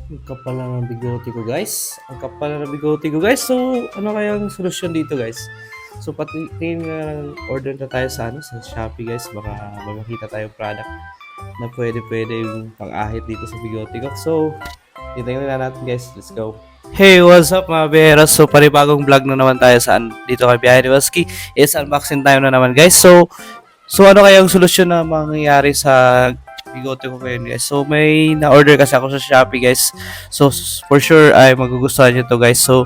Ang kapal na ng bigote ko, guys. Ang kapal na ng bigote ko, guys. So, ano kayang solusyon dito, guys? So, patingin nga order na tayo sa, sa Shopee, guys. Baka may makita tayong product na pwede yung pang-ahit dito sa bigote ko. So, titingnan na natin, guys. Let's go. Hey, what's up mga beheras? So, panibagong vlog na naman tayo dito kay Biyahe ni Waski. Is unboxing time na naman, guys. So ano kaya ang solusyon na mangyayari sa bigote ko ngayon, guys? So, may na-order kasi ako sa Shopee, guys. So, for sure, ay magugustuhan nyo to, guys. So,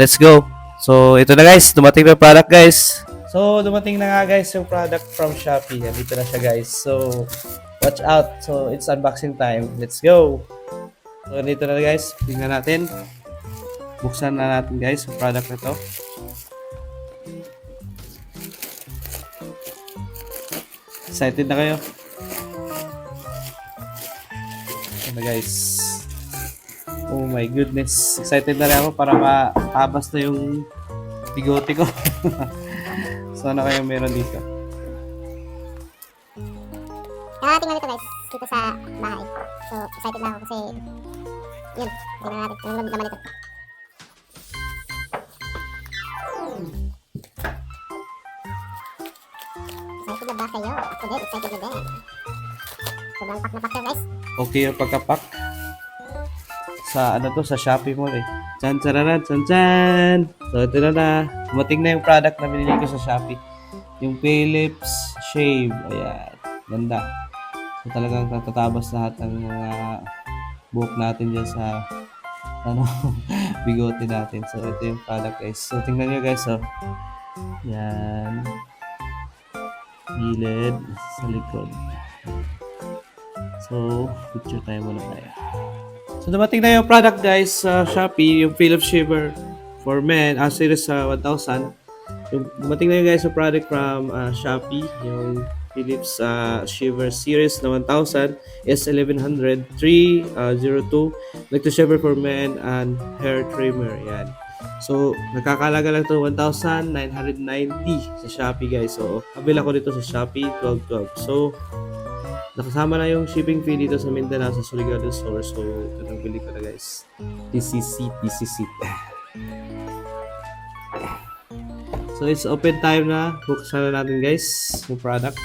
let's go. So, ito na, guys. Dumating na yung product, guys. So, dumating na nga, guys, yung product from Shopee. Dito na siya, guys. So, watch out. So, it's unboxing time. Let's go. So, dito na, guys. Tingnan natin. Buksan na natin, guys, yung product na to. Excited na kayo? Ano, guys? Oh my goodness. Excited na rin ako para matabas na yung bigote ko. So, ano kayong meron dito? Nakarating na dito guys, dito sa bahay. So, excited na ako kasi yun, tingnan natin anong laman nito. Excited na ba kayo? Ako din, excited na din. Sobrang pak na pak guys. Okay yung pagkapak. Sa ano to, sa Shopee Mall eh. Chan chararan, chan chan. So ito na. Dumating na yung product na binili ko sa Shopee. Yung Philips Shave. Ayan. Ganda. So talagang tatabas lahat ng mga buhok natin dyan sa ano, bigote natin. So ito yung product, guys. So tingnan nyo, guys. So, yan. Gilid sa likod. So, picture tayo muna tayo. So, dumating na yung product, guys, sa Shopee, yung Philips Shaver for Men, series sa 1,000. Dumating na yung, guys, yung product from Shopee, yung Philips Shaver series na 1,000, S1100, 302, Electro Shaver for Men and Hair Trimmer. Yan. So, nakakalaga lang ito 1,990 sa Shopee, guys. So, kabila ko dito sa Shopee, 1212. So, nakasama na yung shipping fee dito sa Mindanao sa Surigao del Sur. So, ito nang bili ko na, guys. TCC. So, it's open time na. Buksan na natin, guys, yung product.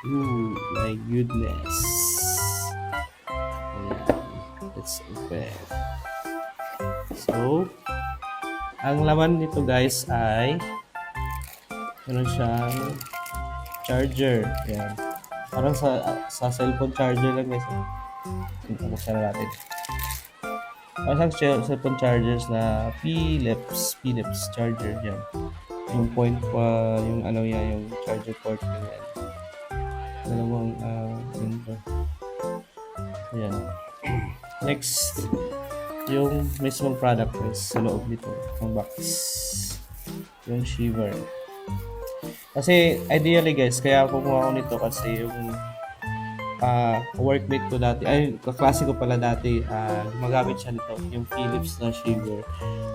Ooh, my goodness. Let's open. So, ang laman nito, guys, ay meron siyang charger. Yan. Parang sa cellphone charger lang, guys. Buksan na natin. Parang cellphone chargers na Philips charger. Yan. Yung point pa, yung ano yan, yung charger port yan. Dalawang window. Ayan. Next, yung mismong product sa loob nito, ng box. Yung shiver. Kasi ideally, guys, kaya kumuha ko nito kasi yung workmate ko dati, ay kaklase ko pala dati, gumagamit siya nito, yung Philips na shiver.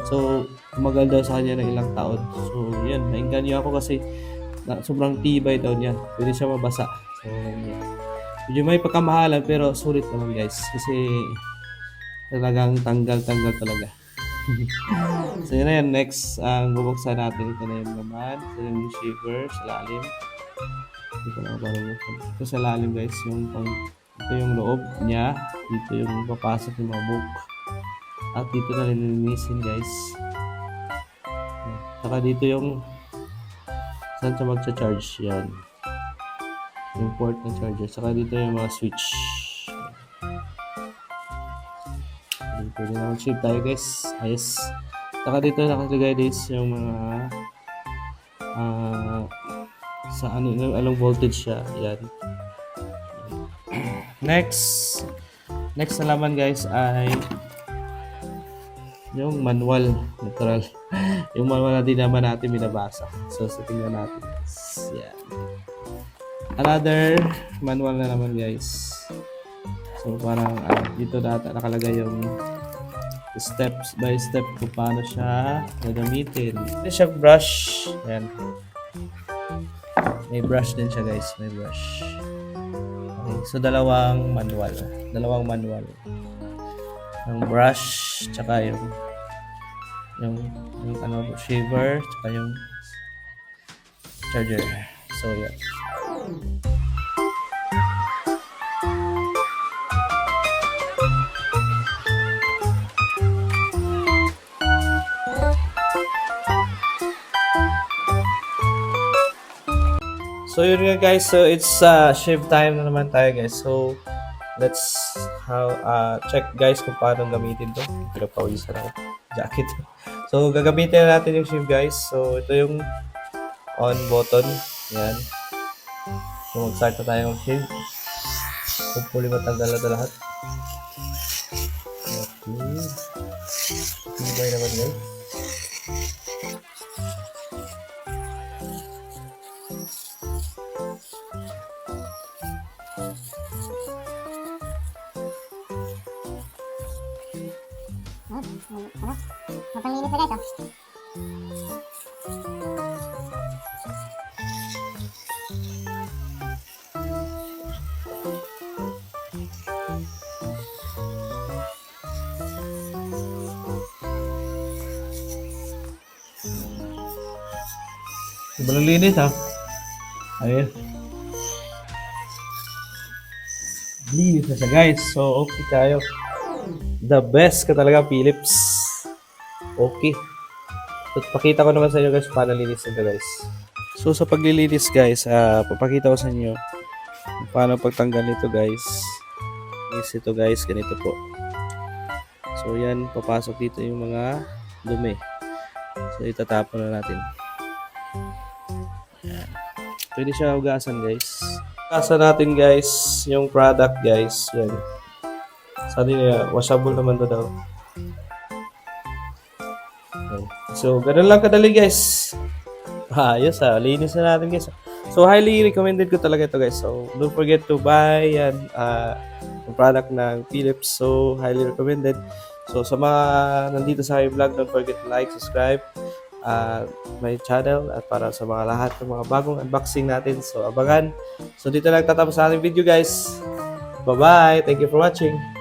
So, tumagal daw sa kanya ng ilang taon. So, yan, nainganyo ako kasi sobrang tibay daw niya. Pwede siya mabasa. So, yeah. Medyo may pagkamahalan pero sulit naman, guys. Kasi talagang tanggal talaga. So, yun na yan. Next, ang bubuksan natin. Ito na yung naman. Ito yung shaver sa lalim. Ito na ba bubuksan. Ito sa lalim, guys. Ito yung loob niya. Dito yung papasok yung mga book. At dito na nilinisin, guys. Saka dito yung saan siya magcha-charge. Yan. Yung port ng charger. Saka dito yung mga switch. Pwede na mag-shape tayo, guys. Ayos. Saka dito nakalagay guys yung mga sa anong voltage siya. Yan. Next na laman, guys, ay yung manual. Natural. Yung manual na din naman natin binabasa. So, tingnan natin, guys. Yan. Another manual na naman, guys. So parang dito nakalagay yung steps by step kung paano siya gagamitin. Ito siya brush. Ayan. May brush din siya guys. May brush. Okay. So, dalawang manual. Yung brush, tsaka yung ano, shaver, tsaka yung charger. So, yeah. So yun nga guys, so it's shave time na naman tayo guys. So let's check guys kung paano gamitin to. Pinapawisan ako. Jacket. So gagamitin na natin yung shave guys. So ito yung on button. Yan. So mag-start na tayo ng shave. Hopefully matanggal na lahat. Okay. Hintay naman guys. Mapalinis na guys, oh. Sobrang linis ha. Ayun. Linis na siya guys. So okay tayo. The best ka talaga Philips. Okay. So pakita ko naman sa inyo guys paano linis nito guys. So sa paglilinis guys, papakita ko sa inyo kung paano pagtanggal nito guys. Linis ito guys, ganito po. So yan, papasok dito yung mga dumi. So itatapon na natin. Yan. Pwede siya hugasan guys. Hugasan natin guys yung product guys. Yan. Sabi niya, washable naman to daw. Okay. So, ganun lang kadali guys. Ayos linis na natin guys. So, highly recommended ko talaga ito guys. So, don't forget to buy yan, yung product ng Philips. So, highly recommended. So, sa mga nandito sa aking vlog, don't forget to like, subscribe, my channel at para sa mga lahat ng mga bagong unboxing natin. So, abangan. So, dito lang tatapos sa ating video guys. Bye-bye. Thank you for watching.